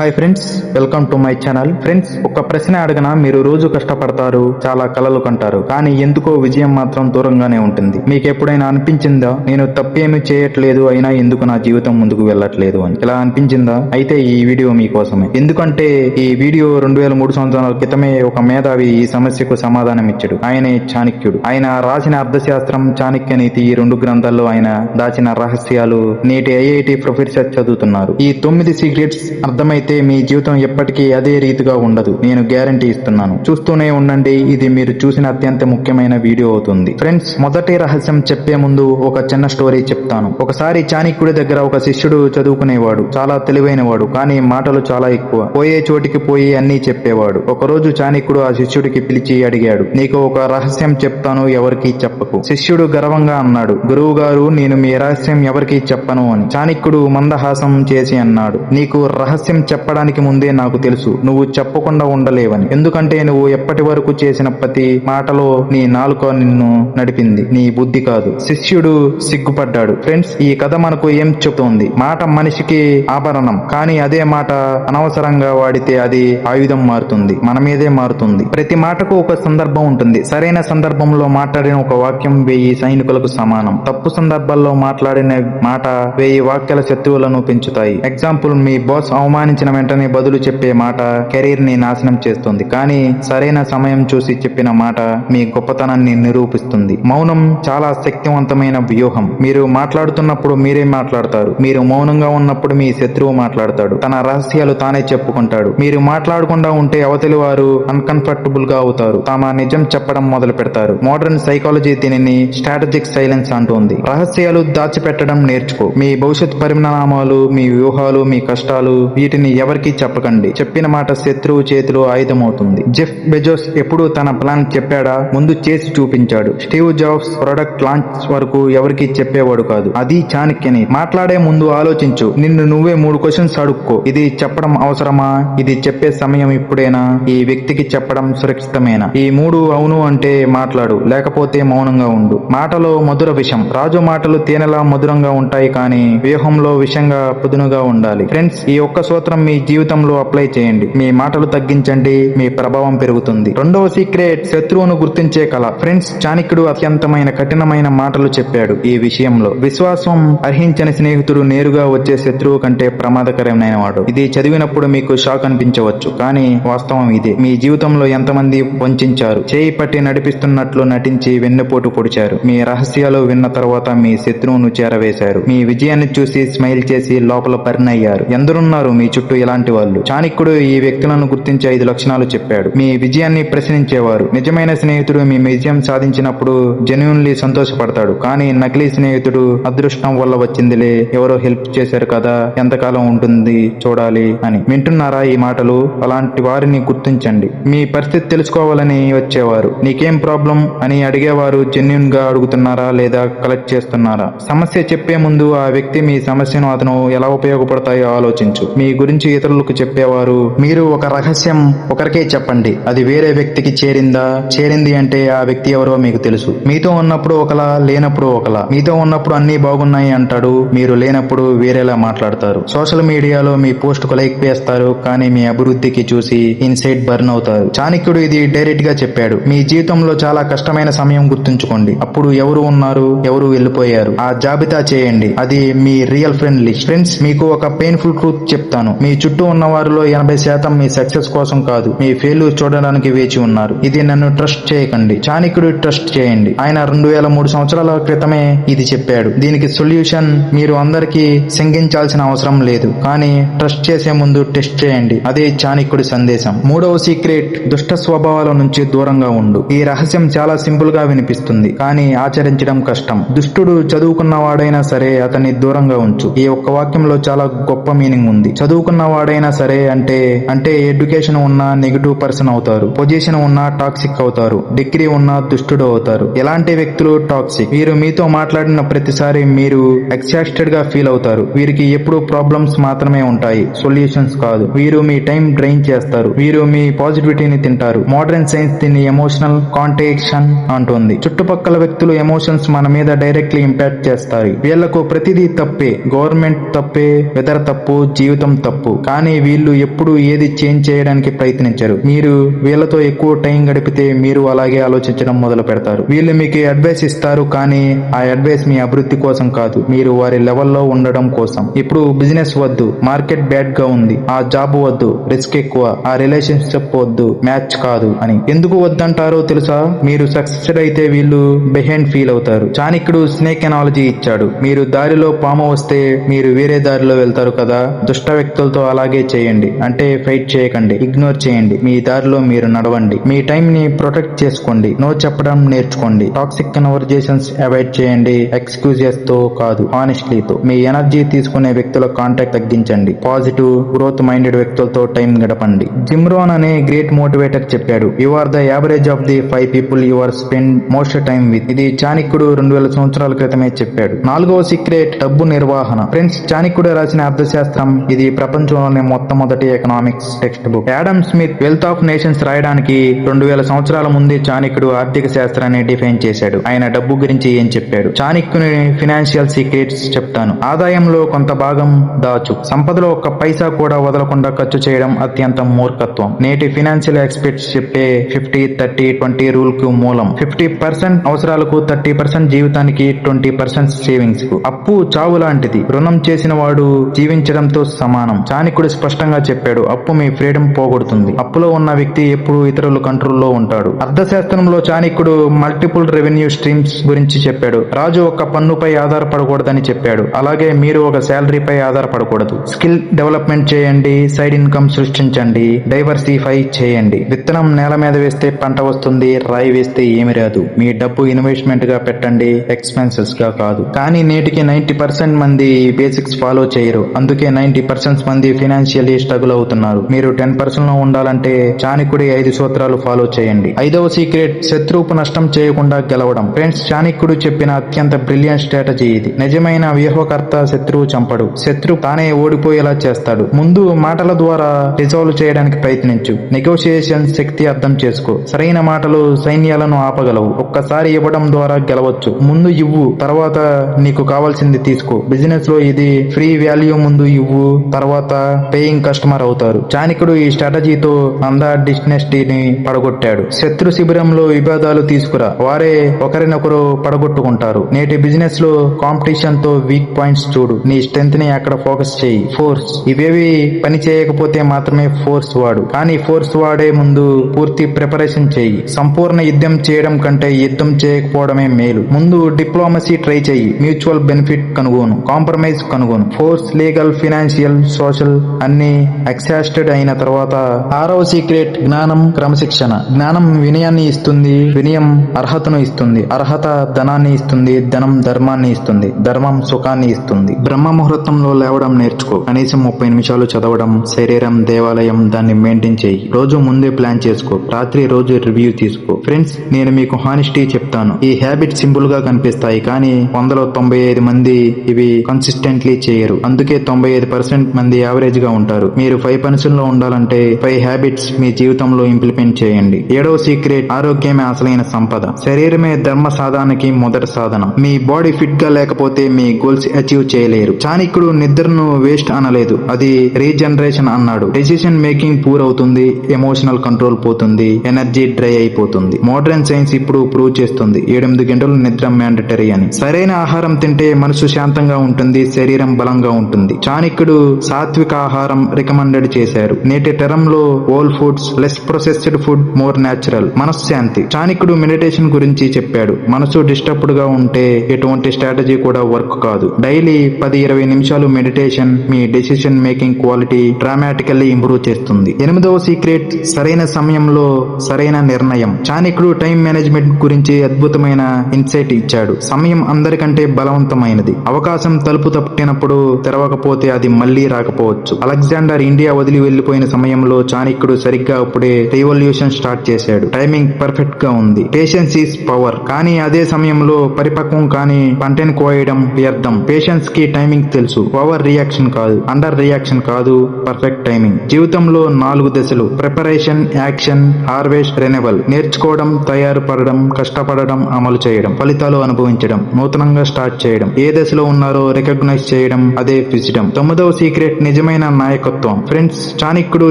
Hi friends, welcome to my channel. Friends, ఒక ప్రశ్న అడగనా? మీరు రోజు కష్టపడతారు, చాలా కలలు కంటారు, కానీ ఎందుకో విజయం మాత్రం దూరంగానే ఉంటుంది. మీకు ఎప్పుడైనా అనిపించిందా, నేను తప్పేమీ చేయట్లేదు, అయినా ఎందుకు నా జీవితం ముందుకు వెళ్ళట్లేదు అని? ఇలా అనిపించిందా? అయితే ఈ వీడియో మీకోసమే. ఎందుకంటే ఈ వీడియో 2003 సంవత్సరాల క్రితమే ఒక మేధావి ఈ సమస్యకు సమాధానం ఇచ్చాడు. ఆయనే చాణక్యుడు. ఆయన రాసిన అర్థశాస్త్రం, చాణక్య నీతి, ఈ 2 గ్రంథాల్లో ఆయన దాచిన రహస్యాలు నేటి ఐఐటి ప్రొఫెసర్ చదువుతున్నారు. ఈ 9 సీక్రెట్స్ అర్థమైతే మీ జీవితం ఎప్పటికీ అదే రీతిగా ఉండదు, నేను గ్యారంటీ ఇస్తున్నాను. చూస్తూనే ఉండండి, ఇది మీరు చూసిన అత్యంత ముఖ్యమైన వీడియో అవుతుంది. ఫ్రెండ్స్, మొదటి రహస్యం చెప్పే ముందు ఒక చిన్న స్టోరీ చెప్తాను. ఒకసారి చాణక్యుడి దగ్గర ఒక శిష్యుడు చదువుకునేవాడు. చాలా తెలివైనవాడు, కానీ మాటలు చాలా ఎక్కువ. పోయే చోటికి పోయి అన్నీ చెప్పేవాడు. ఒకరోజు చాణక్యుడు ఆ శిష్యుడికి పిలిచి అడిగాడు, నీకు ఒక రహస్యం చెప్తాను, ఎవరికీ చెప్పకు. శిష్యుడు గర్వంగా అన్నాడు, గురువు గారు, నేను మీ రహస్యం ఎవరికీ చెప్పను అని. చాణక్యుడు మందహాసం చేసి అన్నాడు, నీకు రహస్యం చెప్పడానికి ముందే నాకు తెలుసు, నువ్వు చెప్పకుండా ఉండలేవని. ఎందుకంటే నువ్వు ఎప్పటి వరకు చేసిన ప్రతి మాటలో నీ నాలుక నిన్ను నడిపింది, నీ బుద్ధి కాదు. శిష్యుడు సిగ్గుపడ్డాడు. ఫ్రెండ్స్, ఈ కథ మనకు ఏం చెబుతోంది? మాట మనిషికి ఆభరణం, కానీ అదే మాట అనవసరంగా వాడితే అది ఆయుధం మారుతుంది, మన మీదే మారుతుంది. ప్రతి మాటకు ఒక సందర్భం ఉంటుంది. సరైన సందర్భంలో మాట్లాడిన ఒక వాక్యం 1000 సైనికులకు సమానం. తప్పు సందర్భాల్లో మాట్లాడిన మాట 1000 వాక్యాల శత్రువులను పెంచుతాయి. ఎగ్జాంపుల్, మీ బాస్ అవమానించిన వెంటనే బదులు చెప్పే మాట కెరీర్ ని నాశనం చేస్తుంది, కానీ సరైన సమయం చూసి చెప్పిన మాట మీ గొప్పతనాన్ని నిరూపిస్తుంది. మౌనం చాలా శక్తివంతమైన వ్యూహం. మీరు మాట్లాడుతున్నప్పుడు మీరే మాట్లాడతారు, మీరు మౌనంగా ఉన్నప్పుడు మీ శత్రువు మాట్లాడతాడు, తన రహస్యాలు తానే చెప్పుకుంటాడు. మీరు మాట్లాడకుండా ఉంటే అవతలి వారు అన్కంఫర్టబుల్ గా అవుతారు, తమ నిజం చెప్పడం మొదలు పెడతారు. మోడర్న్ సైకాలజీ దీనిని స్ట్రాటజిక్ సైలెన్స్ అంటోంది. రహస్యాలు దాచిపెట్టడం నేర్చుకో. మీ భవిష్యత్ పరిణామాలు, మీ వ్యూహాలు, మీ కష్టాలు, వీటిని ఎవరికీ చెప్పకండి. చెప్పిన మాట శత్రువు చేతిలో ఆయుధమవుతుంది. జెఫ్ బెజోస్ ఎప్పుడు తన ప్లాన్ చెప్పాడా? ముందు చేసి చూపించాడు. స్టీవ్ జాబ్స్ ప్రొడక్ట్ లాంచ్ వరకు ఎవరికీ చెప్పేవాడు కాదు. అది చాణక్యని. మాట్లాడే ముందు ఆలోచించు. నిన్ను నువ్వే 3 క్వశ్చన్స్ అడుక్కో. ఇది చెప్పడం అవసరమా? ఇది చెప్పే సమయం ఇప్పుడేనా? ఈ వ్యక్తికి చెప్పడం సురక్షితమేనా? ఈ 3 అవును అంటే మాట్లాడు, లేకపోతే మౌనంగా ఉండు. మాటలో మధుర విషం. రాజు మాటలు తేనెలా మధురంగా ఉంటాయి, కానీ వ్యూహంలో విషంగా పుదునుగా ఉండాలి. ఫ్రెండ్స్, ఈ ఒక్క సూత్రం మీ జీవితంలో అప్లై చేయండి. మీ మాటలు తగ్గించండి, మీ ప్రభావం పెరుగుతుంది. రెండవ సీక్రెట్, శత్రువును గుర్తించే కళ. ఫ్రెండ్స్, చాణక్యుడు అత్యంతమైన కఠినమైన మాటలు చెప్పాడు ఈ విషయంలో. విశ్వాసం అర్హించని స్నేహితుడు నేరుగా వచ్చే శత్రువు కంటే ప్రమాదకరమైన వాడు. ఇది చదివినప్పుడు మీకు షాక్ అనిపించవచ్చు, కానీ వాస్తవం ఇదే. మీ జీవితంలో ఎంతమంది వంచారు, చేయి పట్టి నడిపిస్తున్నట్లు నటించి వెన్నుపోటు పొడిచారు. మీ రహస్యాలు విన్న తర్వాత మీ శత్రువును చేరవేశారు. మీ విజయాన్ని చూసి స్మైల్ చేసి లోపల పరిణయ్యారు. ఎందరున్నారు మీ చుట్టూ ఇలాంటి వాళ్ళు? చాణక్యుడు ఈ వ్యక్తులను గుర్తించే 5 లక్షణాలు చెప్పాడు. మీ విజయాన్ని ప్రశ్నించేవారు. నిజమైన స్నేహితుడు మీ విజయం సాధించినప్పుడు జెన్యూన్లీ సంతోషపడతాడు, కానీ నకిలీ స్నేహితుడు అదృష్టం వల్ల వచ్చిందిలే, ఎవరో హెల్ప్ చేశారు కదా, ఎంతకాలం ఉంటుంది చూడాలి అని. వింటున్నారా ఈ మాటలు? అలాంటి వారిని గుర్తించండి. మీ పరిస్థితి తెలుసుకోవాలని వచ్చేవారు. నీకేం ప్రాబ్లం అని అడిగేవారు జెన్యూన్ గా అడుగుతున్నారా లేదా కలెక్ట్ చేస్తున్నారా? సమస్య చెప్పే ముందు ఆ వ్యక్తి మీ సమస్యను అతను ఎలా ఉపయోగపడతాయో ఆలోచించు. మీ గురించి ఇతరులకు చెప్పేవారు. మీరు ఒక రహస్యం ఒకరికే చెప్పండి, అది వేరే వ్యక్తికి చేరింది అంటే ఆ వ్యక్తి ఎవరో మీకు తెలుసు. మీతో ఉన్నప్పుడు ఒకలా, లేనప్పుడు ఒకలా. మీతో ఉన్నప్పుడు అన్ని బాగున్నాయి అంటాడు, మీరు లేనప్పుడు వేరేలా మాట్లాడతారు. సోషల్ మీడియాలో మీ పోస్ట్ కు లైక్ వేస్తారు, కానీ మీ అభివృద్ధికి చూసి ఇన్సైడ్ బర్న్ అవుతారు. చాణక్యుడు ఇది డైరెక్ట్ గా చెప్పాడు. మీ జీవితంలో చాలా కష్టమైన సమయం గుర్తుంచుకోండి. అప్పుడు ఎవరు ఉన్నారు, ఎవరు వెళ్ళిపోయారు, ఆ జాబితా చేయండి. అది మీ రియల్ ఫ్రెండ్ లిస్ట్. ఫ్రెండ్స్, మీకు ఒక పెయిన్ఫుల్ ట్రూత్ చెప్తాను. మీ చుట్టూ ఉన్న వారిలో 80% మీ సక్సెస్ కోసం కాదు, మీ ఫెయిల్యూర్ చూడడానికి వేచి ఉన్నారు. ఇది నన్ను ట్రస్ట్ చేయకండి, చాణక్యుడు ట్రస్ట్ చేయండి. ఆయన 2003 సంవత్సరాల క్రితమే ఇది చెప్పాడు. దీనికి సొల్యూషన్ మీరు అందరికీ శంకించాల్సిన అవసరం లేదు, కానీ ట్రస్ట్ చేసే ముందు టెస్ట్ చేయండి. అదే చాణక్యుడి సందేశం. మూడవ సీక్రెట్, దుష్ట స్వభావాల నుంచి దూరంగా ఉండు. ఈ రహస్యం చాలా సింపుల్ గా వినిపిస్తుంది, కానీ ఆచరించడం కష్టం. దుష్టుడు చదువుకున్న వాడైనా సరే అతన్ని దూరంగా ఉంచు. ఈ ఒక్క వాక్యంలో చాలా గొప్ప మీనింగ్ ఉంది. చదువుకున్న వాడైనా సరే అంటే ఎడ్యుకేషన్ ఉన్న నెగిటివ్ పర్సన్ అవుతారు, పొజిషన్ ఉన్న టాక్సిక్ అవుతారు, డిగ్రీ ఉన్న దుష్టుడు అవుతారు. ఎలాంటి వ్యక్తులు టాక్సిక్? వీరు మీతో మాట్లాడిన ప్రతిసారి మీరు ఎక్సాస్టెడ్ గా ఫీల్ అవుతారు. వీరికి ఎప్పుడూ ప్రాబ్లమ్స్ మాత్రమే ఉంటాయి, సొల్యూషన్స్ కాదు. వీరు మీ టైం డ్రైన్ చేస్తారు, వీరు మీ పాజిటివిటీని తింటారు. మోడర్న్ సైన్స్ దీన్ని ఎమోషనల్ కాంటాక్షన్ అంటుంది. చుట్టుపక్కల వ్యక్తులు ఎమోషన్స్ మన మీద డైరెక్ట్లీ ఇంపాక్ట్ చేస్తాయి. వీళ్లకు ప్రతిదీ తప్పే, గవర్నమెంట్ తప్పే, వెదర్ తప్పు, జీవితం తప్పు, తప్పు, కానీ వీళ్ళు ఎప్పుడు ఏది చేంజ్ చేయడానికి ప్రయత్నించరు. మీరు వీళ్ళతో ఎక్కువ టైం గడిపితే మీరు అలాగే ఆలోచించడం మొదలు పెడతారు. వీళ్ళు మీకు అడ్వైస్ ఇస్తారు, కానీ ఆ అడ్వైస్ మీ అభివృద్ధి కోసం కాదు, మీరు వారి లెవెల్లో ఉండడం కోసం. ఇప్పుడు బిజినెస్ వద్దు, మార్కెట్ బ్యాడ్ గా ఉంది, ఆ జాబ్ వద్దు, రిస్క్ ఎక్కువ, ఆ రిలేషన్షిప్ వద్దు, మ్యాచ్ కాదు అని ఎందుకు వద్దంటారో తెలుసా? మీరు సక్సెస్డ్ అయితే వీళ్ళు బిహైండ్ ఫీల్ అవుతారు. చాణక్యుడు స్నేక్ ఎనాలజీ ఇచ్చాడు. మీరు దారిలో పాము వస్తే మీరు వేరే దారిలో వెళ్తారు కదా. దుష్ట వ్యక్తులతో అలాగే చేయండి. అంటే ఫైట్ చేయకండి, ఇగ్నోర్ చేయండి, మీ దారిలో మీరు నడవండి. మీ టైం ని ప్రొటెక్ట్ చేసుకోండి, నో చెప్పడం నేర్చుకోండి, టాక్సిక్ కన్వర్జేషన్స్ అవాయిడ్ చేయండి, ఎక్స్క్యూజెస్ తో కాదు, హానెస్ట్లీతో. మీ ఎనర్జీ తీసుకునే వ్యక్తుల కాంటాక్ట్ తగ్గించండి, పాజిటివ్ గ్రోత్ మైండెడ్ వ్యక్తులతో టైం గడపండి. జిమ్ రోన్ అనే గ్రేట్ మోటివేటర్ చెప్పాడు, you are the average of the 5 people you are spend most time with. ఇది చాణక్యుడు 2000 సంవత్సరాల క్రితమే చెప్పాడు. 4వ సీక్రెట్, డబ్బు నిర్వహణ. ఫ్రెండ్స్, చాణక్యుడు రాసిన అర్థశాస్త్రం ఇది ప్రపంచంలోనే మొట్టమొదటి economics text book. Adam Smith wealth of nations రాయడానికి 2000 సంవత్సరాల ముందే చాణక్యుడు ఆర్థిక శాస్త్రాన్ని డిఫైన్ చేశాడు. ఆయన డబ్బు గురించి ఏం చెప్పాడు? చాణక్యుని ఫినాన్షియల్ సీక్రెట్స్ చెప్తాను. ఆదాయంలో కొంత భాగం దాచు. సంపదలో ఒక్క పైసా కూడా వదలకుండా ఖర్చు చేయడం అత్యంత మూర్ఖత్వం. నేటి ఫినాన్షియల్ ఎక్స్పర్ట్స్ చెప్పే 50-30-20 రూల్ కు మూలం. 50% అవసరాలకు, 30% జీవితానికి, 20% సేవింగ్స్ కు. అప్పు చావు లాంటిది, రుణం చేసిన వాడు జీవించడంతో సమానం. చాణక్యుడు స్పష్టంగా చెప్పాడు, అప్పు మీ ఫ్రీడమ్ పోగొడుతుంది. అప్పులో ఉన్న వ్యక్తి ఎప్పుడు ఇతరుల కంట్రోల్లో ఉంటాడు. అర్థశాస్త్రంలో చాణక్యుడు మల్టిపుల్ రెవెన్యూ స్ట్రీమ్స్ గురించి చెప్పాడు. రాజు ఒక పన్నుపై ఆధారపడకూడదని చెప్పాడు. అలాగే మీరు ఒక శాలరీపై ఆధారపడకూడదు. స్కిల్ డెవలప్మెంట్ చేయండి, సైడ్ ఇన్కమ్ సృష్టించండి, డైవర్సిఫై చేయండి. విత్తనం నేల మీద వేస్తే పంట వస్తుంది, రాయి వేస్తే ఏమి రాదు. మీ డబ్బు ఇన్వెస్ట్మెంట్ గా పెట్టండి, ఎక్స్పెన్సెస్ గా కాదు. కానీ నేటికి 90% మంది బేసిక్స్ ఫాలో చేయరు. అందుకే 90% మంది ఫైనాన్షియల్లీ స్ట్రగుల్ అవుతున్నారు. మీరు 10% లో ఉండాలంటే చాణక్యుడి 5 సూత్రాలు ఫాలో చేయండి. 5వ సీక్రెట్, శత్రువుకు నష్టం చేయకుండా గెలవడం. ఫ్రెండ్స్, చాణక్యుడు చెప్పిన అత్యంత బ్రిలియంట్ స్ట్రాటజీ ఇది. నిజమైన వ్యూహకర్త శత్రువు చంపడు, శత్రువు తానే ఓడిపోయేలా చేస్తాడు. ముందు మాటల ద్వారా రిజాల్వ్ చేయడానికి ప్రయత్నించు. నెగోషియేషన్ శక్తి అర్థం చేసుకో. సరైన మాటలు సైన్యాలను ఆపగలవు. ఒక్కసారి ఇవ్వడం ద్వారా గెలవచ్చు. ముందు ఇవ్వు, తర్వాత నీకు కావాల్సింది తీసుకో. బిజినెస్ లో ఇది ఫ్రీ వాల్యూ. ముందు ఇవ్వు, తర్వాత పేయింగ్ కస్టమర్ అవుతారు. చాణక్యుడు ఈ స్ట్రాటజీతో అందా డిస్టినెస్టీని పడగొట్టాడు. శత్రు శిబిరంలో విభేదాలు తీసుకురా, వారే ఒకరినొకరు పడగొట్టుకుంటారు. నేటి బిజినెస్ లో కాంపిటీషన్ తో వీక్ పాయింట్స్ చూడు, నీ స్ట్రెంత్ ని అక్కడ ఫోకస్ చేయి. ఫోర్స్, ఇవేవి పని చేయకపోతే మాత్రమే ఫోర్స్ వాడు, కానీ ఫోర్స్ వాడే ముందు పూర్తి ప్రిపరేషన్ చేయి. సంపూర్ణ యుద్ధం చేయడం కంటే యుద్ధం చేయకపోవడమే మేలు. ముందు డిప్లొమసీ ట్రై చేయి, మ్యూచువల్ బెనిఫిట్ కనుగోను, కాంప్రమైజ్ కనుగోను. ఫోర్స్, లీగల్, ఫైనాన్షియల్, సోషల్ అన్ని ఎగ్జాస్టెడ్ అయిన తర్వాత 6వ సీక్రెట్, జ్ఞానం, క్రమశిక్షణ. జ్ఞానం వినయాన్ని ఇస్తుంది, వినయం అర్హతను ఇస్తుంది, అర్హత ధనాన్ని ఇస్తుంది, ధనం ధర్మాన్ని ఇస్తుంది, ధర్మం సుఖాన్ని ఇస్తుంది. బ్రహ్మ ముహూర్తంలో లేవడం నేర్చుకో. కనీసం 30 నిమిషాలు చదవడం. శరీరం దేవాలయం, దాన్ని మెయింటైన్ చేయి. రోజు ముందే ప్లాన్ చేసుకో, రాత్రి రోజు రివ్యూ తీసుకో. ఫ్రెండ్స్, నేను మీకు హానెస్టీ చెప్తాను. ఈ హ్యాబిట్ సింపుల్ గా కనిపిస్తాయి, కానీ 100లో 95 మంది ఇవి కన్సిస్టెంట్లీ చేయరు. అందుకే 95% మంది యావరేజ్ గా ఉంటారు. మీరు 5% లో ఉండాలంటే 5 హ్యాబిట్స్ మీ జీవితంలో ఇంప్లిమెంట్ చేయండి. 7వ సీక్రెట్, ఆరోగ్యమే అసలైన సంపద. శరీరమే ధర్మ సాధనకి మొదటి సాధనం. మీ బాడీ ఫిట్ గా లేకపోతే మీ గోల్స్ అచీవ్ చేయలేరు. చాణక్యుడు నిద్రను వేస్ట్ అనలేదు, అది రీజనరేషన్ అన్నాడు. డెసిషన్ మేకింగ్ పూర్ అవుతుంది, ఎమోషనల్ కంట్రోల్ పోతుంది, ఎనర్జీ డ్రై అయిపోతుంది. మోడర్న్ సైన్స్ ఇప్పుడు ప్రూవ్ చేస్తుంది 8 గంటలు నిద్ర మ్యాండటరీ అని. సరైన ఆహారం తింటే మనసు శాంతంగా ఉంటుంది, శరీరం బలంగా ఉంటుంది. చాణక్యుడు సాత్విక ఆహారం రికమెండెడ్ చేశారు. నేటి తరంలో whole foods, less processed food, more natural. మనశ్శాంతి. చాణక్యుడు మెడిటేషన్ గురించి చెప్పాడు. మనసు డిస్టర్బ్డ్ గా ఉంటే ఎటువంటి స్ట్రాటజీ కూడా వర్క్ కాదు. డైలీ 10-20 నిమిషాలు మెడిటేషన్ మీ డెసిషన్ మేకింగ్ క్వాలిటీ డ్రామాటికల్లీ ఇంప్రూవ్ చేస్తుంది. 8వ సీక్రెట్, సరైన సమయంలో సరైన నిర్ణయం. చాణక్యుడు టైం మేనేజ్మెంట్ గురించి అద్భుతమైన ఇన్సైట్ ఇచ్చాడు. సమయం అందరికంటే బలవంతమైనది. అవకాశం తలుపు తప్పినప్పుడు తెరవకపోతే అది మళ్లీ రాకపోవచ్చు. అలెగ్జాండర్ ఇండియా వదిలి వెళ్లిపోయిన సమయంలో చాణక్యుడు సరిగ్గా అప్పుడే రివల్యూషన్ స్టార్ట్ చేశాడు. టైమింగ్ పర్ఫెక్ట్ గా ఉంది. Patience is power. కానీ అదే సమయంలో పరిపక్వం కాని పంటను కోయడం వ్యర్థం. పేషెన్స్ కి టైమింగ్ తెలుసు, ఓవర్ రియాక్షన్ కాదు, అండర్ రియాక్షన్ కాదు, పర్ఫెక్ట్ టైమింగ్. జీవితంలో 4 దశలు: ప్రిపరేషన్, యాక్షన్, హార్వెస్ట్, రెన్యువల్. నేర్చుకోవడం, తయారు పడడం, కష్టపడడం, అమలు చేయడం, ఫలితాలు అనుభవించడం, నూతనంగా స్టార్ట్ చేయడం. ఏ దశలో ఉన్నారో రికగ్నైజ్ చేయడం, అదే విజడం. 9వ సీక్రెట్, నిజమైన నాయకత్వం. ఫ్రెండ్స్, చాణక్యుడు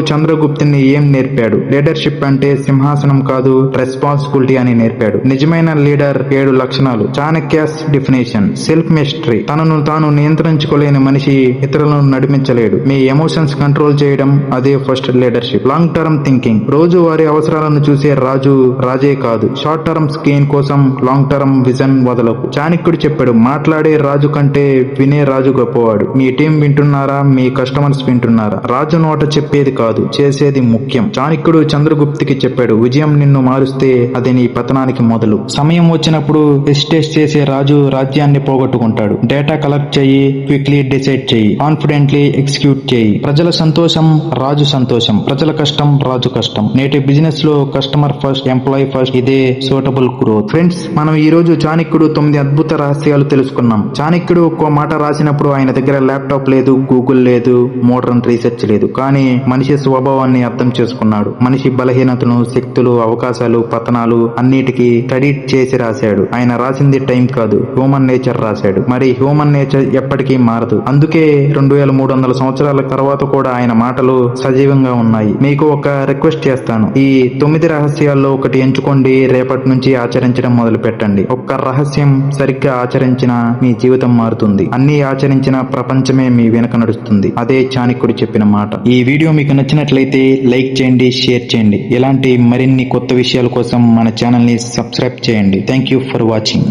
చంద్రగుప్తుని ఏం నేర్పాడు? లీడర్షిప్ అంటే సింహాసనం కాదు, రెస్పాన్సిబిలిటీ అని నేర్పాడు. నిజమైన లీడర్ 7 లక్షణాలు. చాణక్యాస్ డెఫినేషన్: సెల్ఫ్ మిస్టరీ. తనను తాను నియంత్రించుకోలేని మనిషి ఇతరులను నడిపించలేడు. మీ ఎమోషన్స్ కంట్రోల్ చేయడం, అదే first leadership. Long term thinking. రోజు వారి అవసరాలను చూసే రాజు రాజే కాదు. షార్ట్ టర్మ్ గెయిన్ కోసం లాంగ్ టర్మ్ విజన్ వదలకు. చాణక్యుడు చెప్పాడు, మాట్లాడే రాజు కంటే వినే రాజు గొప్పవాడు. మీ టీం వింటున్నారా? మీ కస్టమర్స్ వింటున్నారా? రాజు నోట చెప్పేది కాదు, చేసేది ముఖ్యం. చాణక్యుడు చంద్రగుప్తుకి చెప్పాడు, విజయం నిన్ను మారుస్తే అది నీ పతనానికి మొదలు. సమయం వచ్చినప్పుడు హెసిటేట్ చేసే రాజు రాజ్యాన్ని పోగొట్టుకుంటాడు. డేటా కలెక్ట్ చెయ్యి, క్విక్లీ డిసైడ్ చెయ్యి, కాన్ఫిడెంట్లీ ఎగ్జిక్యూట్ చెయ్యి. ప్రజల సంతోషం రాజు సంతోషం, ప్రజల కష్టం రాజు కష్టం. నేటి బిజినెస్ లో కస్టమర్ ఫస్ట్, ఎంప్లాయీ ఫస్ట్. ఇదే సూటబుల్ గ్రోత్. ఫ్రెండ్స్, మనం ఈ రోజు చాణక్యుడు 9 అద్భుత రహస్యాలు తెలుసుకున్నాం. చాణక్యుడు ఒక్కో మాట రాసినప్పుడు ఆయన దగ్గర ల్యాప్టాప్ లేదు, గూగుల్ లేదు, మోడర్న్ రీసెర్చ్ లేదు. కానీ మనిషి స్వభావాన్ని అర్థం చేసుకున్నాడు. మనిషి బలహీనతను, శక్తులు, అవకాశాలు, పతనాలు అన్నిటికీ స్టడీ చేసి రాశాడు. ఆయన రాసింది టైం కాదు, హ్యూమన్ నేచర్ రాశాడు. మరి హ్యూమన్ నేచర్ ఎప్పటికీ మారదు. అందుకే 2300 సంవత్సరాల తర్వాత కూడా ఆయన మాటలు సజీవంగా ఉన్నాయి. మీకు ఒక రిక్వెస్ట్ చేస్తాను. ఈ 9 రహస్యాల్లో ఒకటి ఎంచుకోండి. రేపటి నుంచి ఆచరించడం మొదలు పెట్టండి. ఒక్క రహస్యం సరిగ్గా ఆచరించిన మీ జీవితం మారుతుంది. అన్ని ఆచరించిన ప్రపంచమే మీ వెనుక నడుస్తుంది. అదే చాణక్యుడు చెప్పిన మాట. ఈ వీడియో మీకు నచ్చినట్లయితే లైక్ చేయండి, షేర్ చేయండి. ఇలాంటి మరిన్ని కొత్త విషయాల కోసం మన ఛానల్ ని సబ్స్క్రైబ్ చేయండి. Thank you for watching.